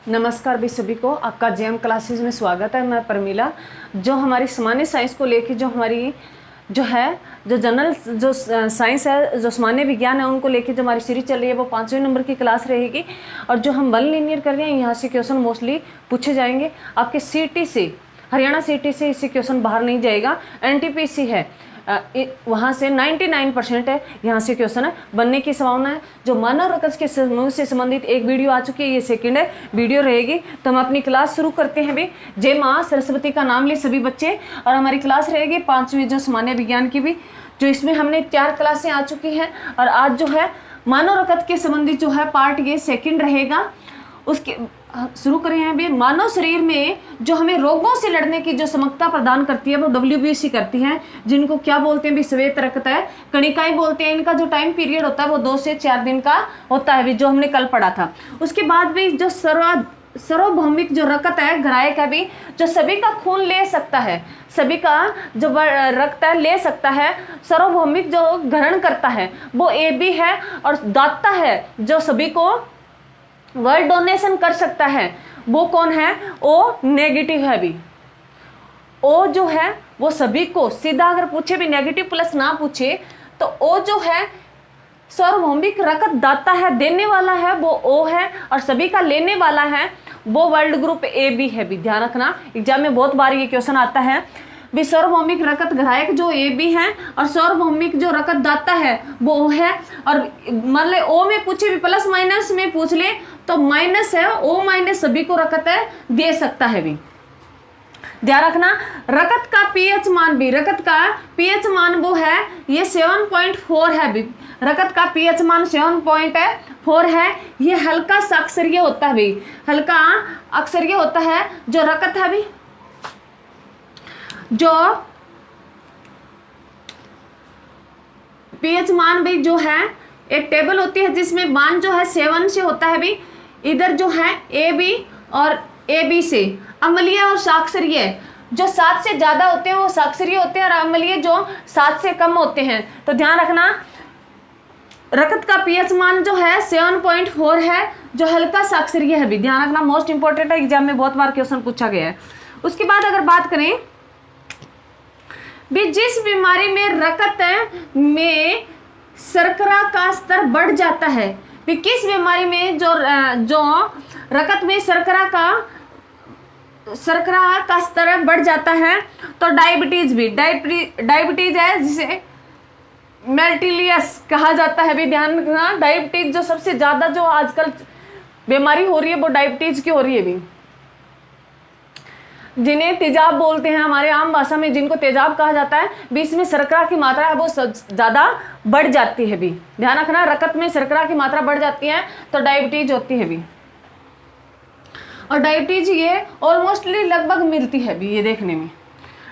नमस्कार भी सभी को, आपका जेएम क्लासेस में स्वागत है। मैं परमिला। जो हमारी सामान्य साइंस को लेके जो हमारी जो जनरल जो साइंस है, जो सामान्य विज्ञान है, उनको लेके जो हमारी सीरीज चल रही है वो 5वें नंबर की क्लास रहेगी। और जो हम 1 लीनियर कर रहे हैं, यहाँ से क्वेश्चन मोस्टली पूछे जाएंगे। आपके सीटी से, हरियाणा सीटी से इससे क्वेश्चन बाहर नहीं जाएगा। एनटीपीसी है, वहाँ से 99% है, यहाँ से क्वेश्चन बनने की संभावना है। जो मानव रकस के समूह से संबंधित एक वीडियो आ चुकी है, ये सेकंड वीडियो रहेगी। तो हम अपनी क्लास शुरू करते हैं। भी जय माँ सरस्वती का नाम ले सभी बच्चे। और हमारी क्लास रहेगी 5वीं जो सामान्य विज्ञान की भी, जो इसमें हमने 4 क्लासें आ चुकी हैं। और आज जो है मानव रकत के संबंधित जो है पार्ट ये सेकेंड रहेगा। उसके शुरू करें हैं भी। मानव शरीर में जो हमें रोगों से लड़ने की जो क्षमता प्रदान करती है वो WBC करती है, जिनको क्या बोलते हैं भी? श्वेत रक्त है, कणिकाएं बोलते हैं। इनका जो टाइम पीरियड होता है वो 2 से 4 दिन का होता है भी, जो हमने कल पढ़ा था। उसके बाद भी जो सार्वभौमिक जो रक्त है, ग्राहक है भी, जो सभी का खून ले सकता है, सभी का जो रक्त है ले सकता है, सार्वभौमिक जो ग्रहण करता है वो AB है। और दाता है, जो सभी को ब्लड डोनेशन कर सकता है, वो कौन है? O नेगेटिव है भी। O जो है वो सभी को सीधा अगर पूछे भी, नेगेटिव प्लस ना पूछे तो O जो है सार्वभौमिक रक्त दाता है, देने वाला है वो O है। और सभी का लेने वाला है वो वर्ल्ड ग्रुप AB है भी। ध्यान रखना, एग्जाम में बहुत बार ये क्वेश्चन आता है भी। सार्वभौमिक रक्त ग्राहक जो AB है और सार्वभौमिक जो रक्त दाता है वो O है। और मान ले O में पूछे भी, प्लस माइनस में पूछ ले तो माइनस है, O- सभी को रक्त है दे सकता है भी। ध्यान रखना, रक्त का पीएच मान भी, रक्त का पीएच मान वो है ये 7.4 है भी। रक्त का पीएच मान 7.4 है। ये हल्का सा अक्षरीय होता है भी, हल्का अक्षरीय होता है जो रक्त है भी। जो पीएच मान भी जो है, एक टेबल होती है जिसमें मान जो है 7 से होता है भी। इधर जो है AB और AB से अम्लीय और साक्षरीय, जो 7 से ज्यादा होते हैं वो साक्षरीय होते हैं, और अम्लीय जो 7 से कम होते हैं। तो ध्यान रखना, रक्त का पीएच मान जो है 7.4 है, जो हल्का साक्षरीय है भी। ध्यान रखना, मोस्ट इंपॉर्टेंट है, एग्जाम में बहुत बार क्वेश्चन पूछा गया है। उसके बाद अगर बात करें भी, जिस बीमारी में रक्त में शर्करा का स्तर बढ़ जाता है भी, किस बीमारी में जो रक्त में शर्करा का स्तर बढ़ जाता है? तो डायबिटीज भी, डायबिटीज है जिसे मेल्टिलियस कहा जाता है भी। ध्यान रखना, डायबिटीज जो सबसे ज्यादा जो आजकल बीमारी हो रही है वो डायबिटीज की हो रही है भी, जिन्हें तेजाब बोलते हैं हमारे आम भाषा में, जिनको तेजाब कहा जाता है भी। इसमें शर्करा की मात्रा है वो ज्यादा बढ़ जाती है भी। ध्यान रखना, रक्त में शर्करा की मात्रा बढ़ जाती है तो डायबिटीज होती है भी। और डायबिटीज ये ऑलमोस्टली लगभग मिलती है भी, ये देखने में।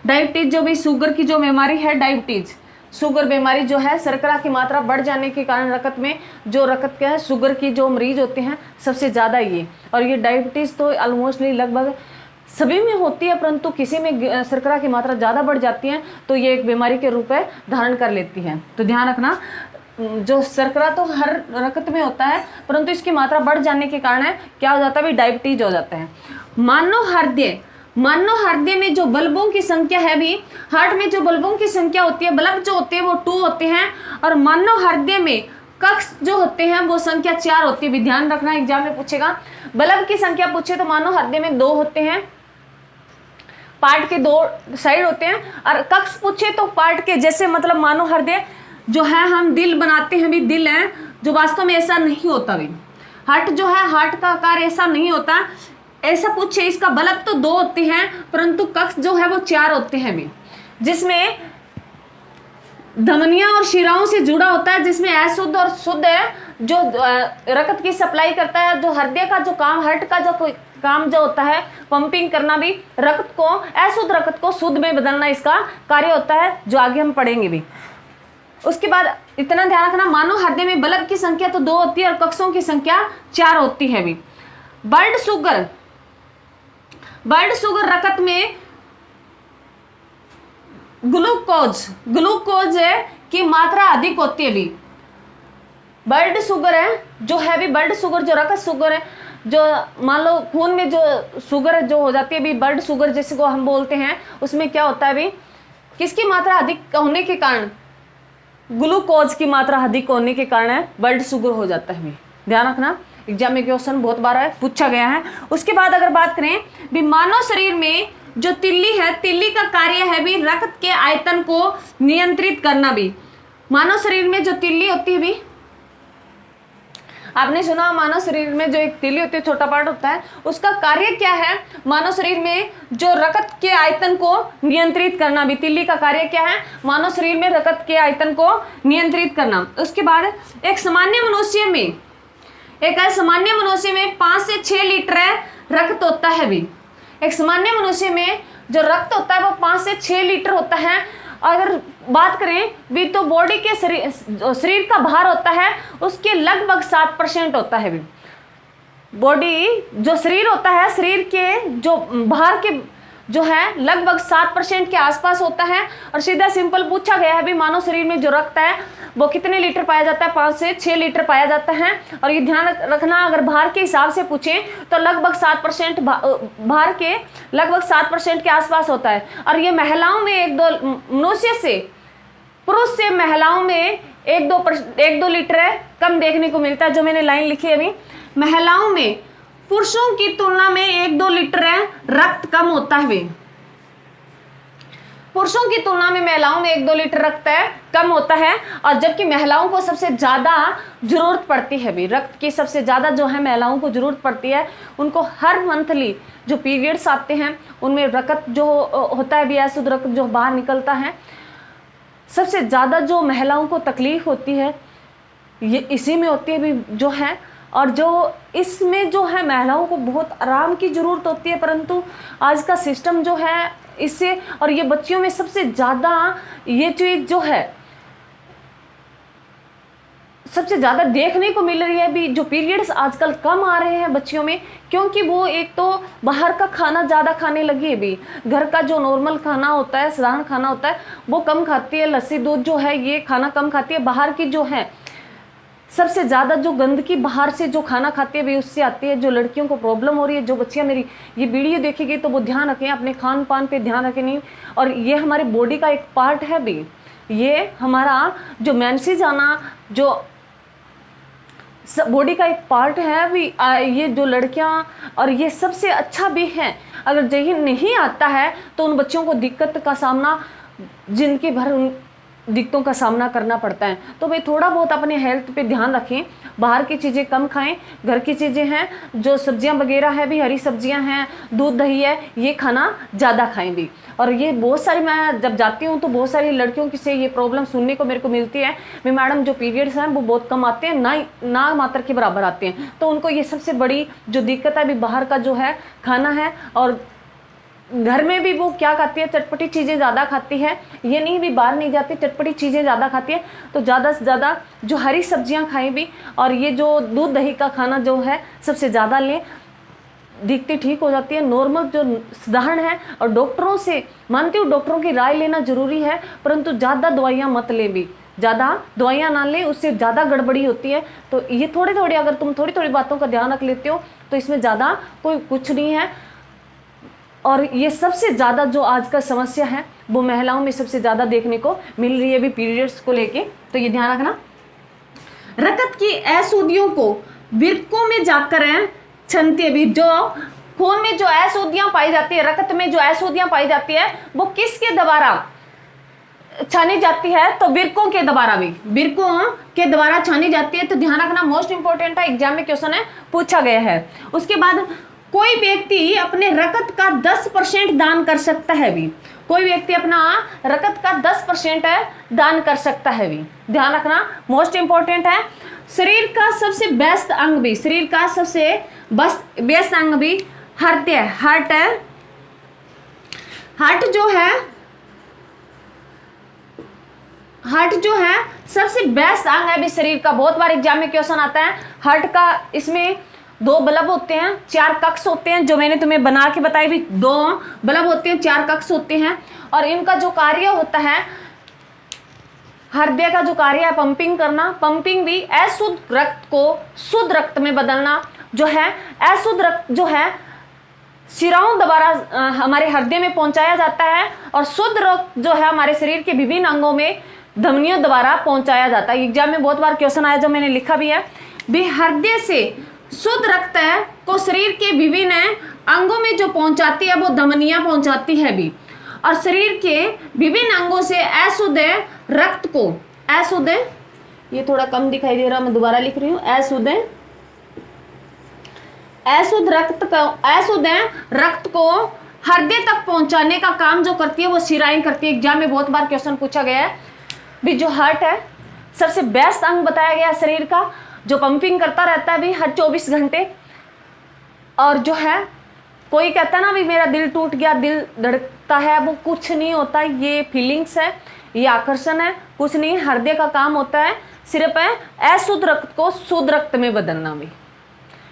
डायबिटीज जो भी शुगर की जो बीमारी है, डायबिटीज शुगर बीमारी जो है, शर्करा की मात्रा बढ़ जाने के कारण रक्त में जो रक्त के शुगर की जो मरीज होते हैं सबसे ज्यादा ये। और ये डायबिटीज तो ऑलमोस्टली लगभग सभी में होती है, परंतु किसी में शर्करा की मात्रा ज़्यादा बढ़ जाती है तो ये एक बीमारी के रूप में धारण कर लेती है। तो ध्यान रखना, जो शर्करा तो हर रक्त में होता है, परंतु इसकी मात्रा बढ़ जाने के कारण क्या हो जाता है भी? डायबिटीज हो जाता है। मानव हृदय में जो बल्बों की संख्या है भी, हार्ट में जो बल्बों की संख्या होती है, बल्ब जो होते हैं वो 2 होते हैं। और मानव हृदय में कक्ष जो होते हैं वो संख्या 4 होती है भी। ध्यान रखना, एग्जाम में पूछेगा। बल्ब की संख्या पूछे तो मानव हृदय में 2 होते हैं, पार्ट के 2 साइड होते हैं। और कक्ष पूछे तो पार्ट के, जैसे मतलब मानव हृदय जो है हम दिल बनाते हैं भी, दिल है जो वास्तव में ऐसा नहीं होता भी। हार्ट जो है, हार्ट का आकार ऐसा नहीं होता। ऐसा पूछे, इसका बल्ब तो 2 होते हैं परंतु कक्ष जो है वो 4 होते हैं भी, जिसमें धमनियां और शिराओं से जुड़ा होता है, जिसमें अशुद्ध और शुद्ध है जो रक्त की सप्लाई करता है। जो हृदय का जो काम, हार्ट का जो काम जो होता है पंपिंग करना भी, रक्त को, अशुद्ध रक्त को शुद्ध में बदलना इसका कार्य होता है, जो आगे हम पढ़ेंगे भी। उसके बाद इतना ध्यान रखना, मानव हृदय में बल्ब की संख्या तो 2 होती है और कक्षों की संख्या 4 होती है भी। ब्लड शुगर रक्त में ग्लूकोज की मात्रा अधिक होती है भी। ब्लड शुगर है जो है भी, ब्लड शुगर जो रक्त शुगर है जो मान लो खून में जो शुगर जो हो जाती है अभी, ब्लड शुगर जैसे को हम बोलते हैं, उसमें क्या होता है अभी, किसकी मात्रा अधिक होने के कारण, ग्लूकोज की मात्रा अधिक होने के कारण ब्लड शुगर हो जाता है अभी। ध्यान रखना, एग्जाम में क्वेश्चन बहुत बार पूछा गया है। उसके बाद अगर बात करें भी, मानव शरीर में जो तिल्ली है, तिल्ली का कार्य है भी रक्त के आयतन को नियंत्रित करना भी। मानव शरीर में जो तिल्ली होती है भी, आपने सुना मानव शरीर में जो एक तिल्ली होती है, छोटा पार्ट होता है, उसका कार्य क्या है, मानव शरीर में जो रक्त के आयतन को नियंत्रित करना भी। तिल्ली का कार्य क्या है, मानव शरीर में रक्त के आयतन को नियंत्रित करना। उसके बाद एक सामान्य मनुष्य में, एक सामान्य मनुष्य में 5 से 6 लीटर रक्त होता है भी। एक सामान्य मनुष्य में जो रक्त होता है वो 5 से 6 लीटर होता है। अगर बात करें भी तो बॉडी के शरीर का भार होता है उसके लगभग 7% होता है भी। बॉडी जो शरीर होता है, शरीर के जो भार के जो है लगभग 7% के आसपास होता है। और सीधा सिंपल पूछा गया है भी, मानव शरीर में जो रक्त है वो कितने लीटर पाया जाता है, 5 से 6 लीटर पाया जाता है। और ये ध्यान रखना, अगर भार के हिसाब से पूछें तो लगभग 7% भार के लगभग 7% के आसपास होता है। और ये महिलाओं में मनुष्य से, पुरुष से महिलाओं में 1-2 लीटर कम देखने को मिलता है। जो मैंने लाइन लिखी है अभी, महिलाओं में पुरुषों की तुलना में 1-2 लीटर रक्त कम होता है। पुरुषों की तुलना में महिलाओं में 1-2 लीटर रक्त कम होता है। और जबकि महिलाओं को सबसे ज्यादा जरूरत पड़ती है भी, रक्त की सबसे ज्यादा जो है महिलाओं को जरूरत पड़ती है। उनको हर मंथली जो पीरियड्स आते हैं उनमें रक्त जो होता है भी, अशुद्ध रक्त जो बाहर निकलता है, सबसे ज्यादा जो महिलाओं को तकलीफ होती है ये इसी में होती है भी जो है। और जो इसमें जो है महिलाओं को बहुत आराम की ज़रूरत होती है, परंतु आज का सिस्टम जो है इससे, और ये बच्चियों में सबसे ज़्यादा ये चीज़ जो है सबसे ज़्यादा देखने को मिल रही है भी। जो पीरियड्स आजकल कम आ रहे हैं बच्चियों में, क्योंकि वो एक तो बाहर का खाना ज़्यादा खाने लगी है भी। घर का जो नॉर्मल खाना होता है, साधारण खाना होता है, वो कम खाती है। लस्सी दूध जो है ये खाना कम खाती है। बाहर की जो है सबसे ज़्यादा जो गंदगी बाहर से जो खाना खाती है भी उससे आती है। जो लड़कियों को प्रॉब्लम हो रही है, जो बच्चियां मेरी ये वीडियो देखेगी तो वो ध्यान रखें, अपने खान पान पे ध्यान रखें नहीं। और ये हमारी बॉडी का एक पार्ट है भी, ये हमारा जो मेंसेस आना जो बॉडी का एक पार्ट है भी। ये जो लड़कियां, और ये सबसे अच्छा भी है। अगर यही नहीं आता है तो उन बच्चों को दिक्कत का सामना, जिंदगी भर उन दिक्कतों का सामना करना पड़ता है। तो भाई थोड़ा बहुत अपने हेल्थ पे ध्यान रखें, बाहर की चीज़ें कम खाएं, घर की चीज़ें हैं जो सब्जियां वगैरह है भी, हरी सब्जियां हैं, दूध दही है, ये खाना ज़्यादा खाएं भी। और ये बहुत सारी, मैं जब जाती हूँ तो बहुत सारी लड़कियों की से ये प्रॉब्लम सुनने को मेरे को मिलती है भी, मैडम जो पीरियड्स हैं वो बहुत कम आते हैं, ना मात्रा के बराबर आते हैं। तो उनको ये सबसे बड़ी जो दिक्कत है भी बाहर का जो है खाना है। और घर में भी वो क्या खाती है, चटपटी चीज़ें ज़्यादा खाती है। ये नहीं भी बाहर नहीं जाती, चटपटी चीज़ें ज़्यादा खाती है। तो ज़्यादा से ज़्यादा जो हरी सब्जियां खाएं भी, और ये जो दूध दही का खाना जो है सबसे ज़्यादा लें, दिखती ठीक हो जाती है। नॉर्मल जो साधारण है, और डॉक्टरों से मानती हूँ डॉक्टरों की राय लेना ज़रूरी है, परंतु ज़्यादा दवाइयाँ मत लें भी, ज़्यादा दवाइयाँ ना लें, उससे ज़्यादा गड़बड़ी होती है। तो ये थोड़ी थोड़ी, अगर तुम थोड़ी थोड़ी बातों का ध्यान रख लेते हो तो इसमें ज़्यादा कोई कुछ नहीं है। और ये सबसे ज़्यादा जो आज का समस्या है वो महिलाओं में सबसे ज़्यादा देखने को मिल रही है भी, पीरियड्स को लेके। तो ये ध्यान रखना। रक्त की अशुद्धियों को वृक्कों में जाकर छनती है भी। जो खून में जो अशुद्धियां पाई जाती है, रक्त में जो अशुद्धियां पाई जाती है, वो किसके द्वारा छानी जाती है? तो वृक्कों के द्वारा भी, वृक्कों के द्वारा छानी जाती है। तो ध्यान रखना, मोस्ट इंपॉर्टेंट है, एग्जाम में क्वेश्चन है पूछा गया है। उसके बाद कोई व्यक्ति अपने रक्त का 10% दान कर सकता है भी। कोई व्यक्ति अपना रक्त का 10% दान कर सकता है भी। ध्यान रखना, मोस्ट इंपॉर्टेंट है। शरीर का सबसे बेस्ट अंग भी, शरीर का सबसे बेस्ट अंग भी हार्ट है। हार्ट जो है सबसे बेस्ट अंग है भी शरीर का। बहुत बार एग्जाम में क्वेश्चन आता है हार्ट का। इसमें 2 बल्ब होते हैं, 4 कक्ष होते हैं, जो मैंने तुम्हें बना के बताई भी। 2 बल्ब होते हैं, 4 कक्ष होते हैं, और इनका जो कार्य होता है, हृदय का जो कार्य है पंपिंग करना, पंपिंग भी, अशुद्ध रक्त को शुद्ध रक्त में बदलना, जो है अशुद्ध रक्त जो है शिराओं द्वारा हमारे हृदय में पहुंचाया जाता है, और शुद्ध रक्त जो है हमारे शरीर के विभिन्न अंगों में धमनियों द्वारा पहुंचाया जाता है। एग्जाम में बहुत बार क्वेश्चन आया, जो मैंने लिखा भी है भी, हृदय से शुद्ध रक्त है को शरीर के विभिन्न अंगों में जो पहुंचाती है वो धमनियां पहुंचाती है भी, और शरीर के विभिन्न अंगों से अशुद्ध रक्त को, अशुद्ध, ये थोड़ा कम दिखाई दे रहा, मैं दोबारा लिख रही हूँ, अशुद्ध रक्त को हृदय तक पहुंचाने का काम जो करती है वो शिराएं करती है। एग्जाम में बहुत बार क्वेश्चन पूछा गया है भी, जो हार्ट है सबसे बेस्ट अंग बताया गया है शरीर का, जो पंपिंग करता रहता है भी हर 24 घंटे। और जो है कोई कहता है ना भी मेरा दिल टूट गया, दिल धड़कता है, वो कुछ नहीं होता, ये फीलिंग्स है, ये आकर्षण है, कुछ नहीं। हृदय का काम होता है सिर्फ अशुद्ध रक्त को शुद्ध रक्त में बदलना भी,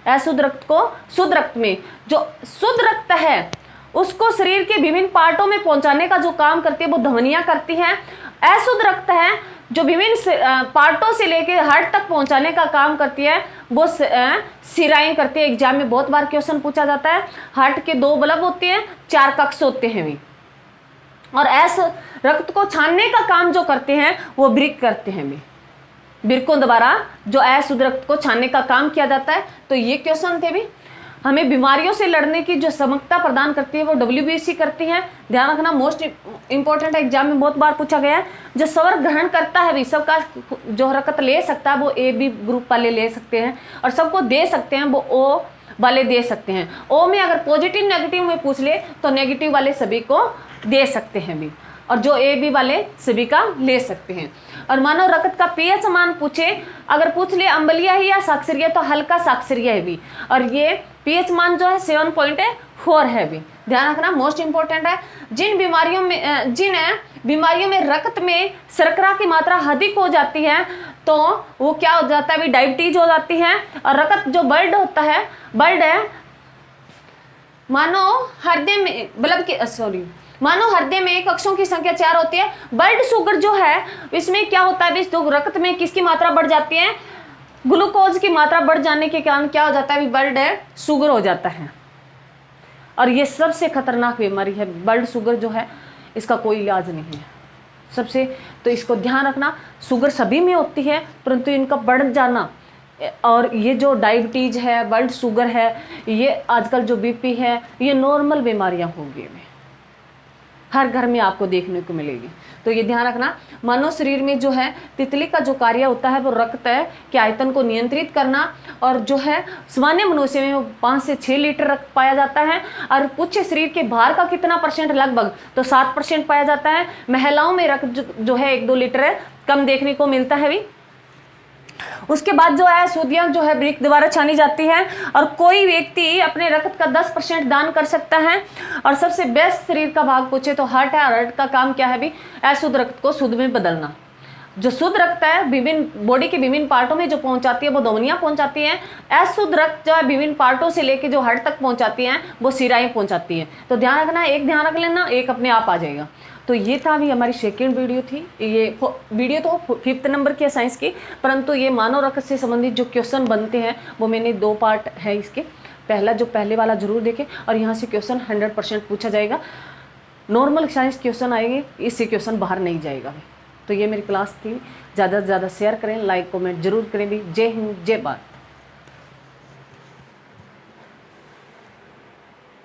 अशुद्ध रक्त को शुद्ध रक्त में। जो शुद्ध रक्त है उसको शरीर के विभिन्न पार्टों में पहुंचाने का जो काम करती है वो धमनियां करती हैं। अशुद्ध रक्त है जो विभिन्न पार्टों से लेकर हार्ट तक पहुंचाने का काम करती है वो शिराएं करती है। एग्जाम में बहुत बार क्वेश्चन पूछा जाता है, हार्ट के 2 बल्ब होते हैं, 4 कक्ष होते हैं भी, और ऐसे रक्त को छानने का काम जो करते हैं वो वृक्क करते हैं भी, वृक्कों द्वारा जो अशुद्ध रक्त को छानने का काम किया जाता है। तो ये क्वेश्चन थे भी। हमें बीमारियों से लड़ने की जो क्षमता प्रदान करती है वो WBC करती है, ध्यान रखना, मोस्ट इंपॉर्टेंट है, एग्जाम में बहुत बार पूछा गया है। जो स्वर ग्रहण करता है भी, सबका जो रक्त ले सकता है वो AB ग्रुप वाले ले सकते हैं, और सबको दे सकते हैं वो O वाले दे सकते हैं। O में अगर पॉजिटिव नेगेटिव में पूछ ले तो नेगेटिव वाले सभी को दे सकते हैं भी, और जो AB वाले सभी का ले सकते हैं। और मानो रक्त का pH मान पूछे, अगर पूछ ले अम्लीय है या साक्षारीय तो हल्का साक्षारीय है भी, और ये pH मान जो है 7.4 है भी, ध्यान रखना, मोस्ट इंपॉर्टेंट है। जिन बीमारियों में रक्त में शर्करा की मात्रा अधिक हो जाती है तो वो क्या हो जाता है भी, डायबिटीज हो जाती है। और रक्त जो ब्लड होता है, ब्लड है मानो हृदय में मानो हृदय में कक्षों की संख्या 4 होती है। ब्लड शुगर जो है इसमें क्या होता है, तो रक्त में किसकी मात्रा बढ़ जाती है, ग्लूकोज की मात्रा बढ़ जाने के कारण क्या हो जाता है, ब्लड शुगर हो जाता है। और ये सबसे खतरनाक बीमारी है ब्लड शुगर जो है, इसका कोई इलाज नहीं है सबसे। तो इसको ध्यान रखना, शुगर सभी में होती है परंतु इनका बढ़ जाना, और ये जो डायबिटीज है, ब्लड शुगर है, ये आजकल जो BP है, ये नॉर्मल बीमारियां होंगी, हर घर में आपको देखने को मिलेगी। तो ये ध्यान रखना, मानव शरीर में जो है तितली का जो कार्य होता है वो रक्त के आयतन को नियंत्रित करना, और जो है सामान्य मनुष्य में 5 से 6 लीटर रक्त पाया जाता है। और पूछे शरीर के भार का कितना % लगभग, तो 7% पाया जाता है। महिलाओं में रक्त जो है 1-2 लीटर कम देखने को मिलता है भी। उसके बाद जो है सूदियां जो है वृक्क द्वारा छानी जाती है, और कोई व्यक्ति अपने रक्त का 10% दान कर सकता है। और सबसे बेस्ट शरीर का भाग पूछे तो हार्ट है, और हार्ट का काम क्या है भी, अशुद्ध रक्त को शुद्ध में बदलना। जो शुद्ध रक्त है विभिन्न बॉडी के विभिन्न पार्टों में जो पहुंचाती है वो धमनियां पहुंचाती हैं। अशुद्ध रक्त जो है विभिन्न पार्टों से लेके जो हार्ट तक पहुंचाती हैं वो शिराएं पहुंचाती हैं। तो ध्यान रखना, एक ध्यान रख लेना, एक अपने आप आ जाएगा। तो ये था भी हमारी सेकेंड वीडियो थी। ये वीडियो तो 5th नंबर की है साइंस की, परंतु ये मानव रक्त से संबंधित जो क्वेश्चन बनते हैं वो मैंने 2 पार्ट है इसके। पहले वाला जरूर देखें, और यहाँ से क्वेश्चन 100% पूछा जाएगा। नॉर्मल साइंस क्वेश्चन आएंगे, इससे क्वेश्चन बाहर नहीं जाएगा। तो ये मेरी क्लास थी, ज़्यादा से ज़्यादा शेयर करें, लाइक कमेंट जरूर करें भी। जय हिंद, जय भारत।